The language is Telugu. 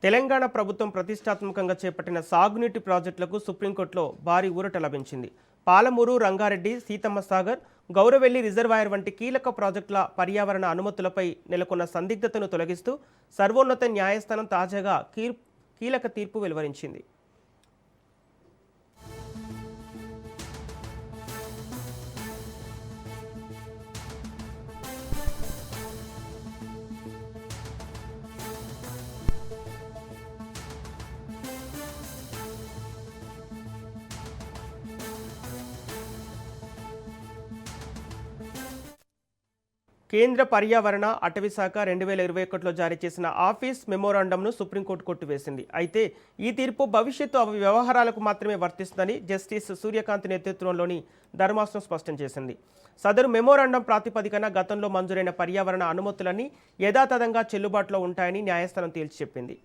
తెలంగాణ ప్రభుత్వం ప్రతిష్టాత్మకంగా చేపట్టిన సాగునీటి ప్రాజెక్టులకు సుప్రీంకోర్టులో భారీ ఊరట లభించింది. పాలమూరు, రంగారెడ్డి, సీతమ్మ సాగర్, గౌరవెల్లి రిజర్వాయర్ వంటి కీలక ప్రాజెక్టుల పర్యావరణ అనుమతులపై నెలకొన్న సందిగ్ధతను తొలగిస్తూ సర్వోన్నత న్యాయస్థానం తాజాగా కీలక తీర్పు వెలువరించింది. కేంద్ర పర్యావరణ అటవీ శాఖ 2021లో జారీ చేసిన ఆఫీస్ మెమోరాండంను సుప్రీంకోర్టు కొట్టివేసింది. అయితే ఈ తీర్పు భవిష్యత్తు వ్యవహారాలకు మాత్రమే వర్తిస్తుందని జస్టిస్ సూర్యకాంత్ నేతృత్వంలోని ధర్మాసనం స్పష్టం చేసింది. సదరు మెమోరాండం ప్రాతిపదికన గతంలో మంజూరైన పర్యావరణ అనుమతులన్నీ యథాతథంగా చెల్లుబాటులో ఉంటాయని న్యాయస్థానం తేల్చి చెప్పింది.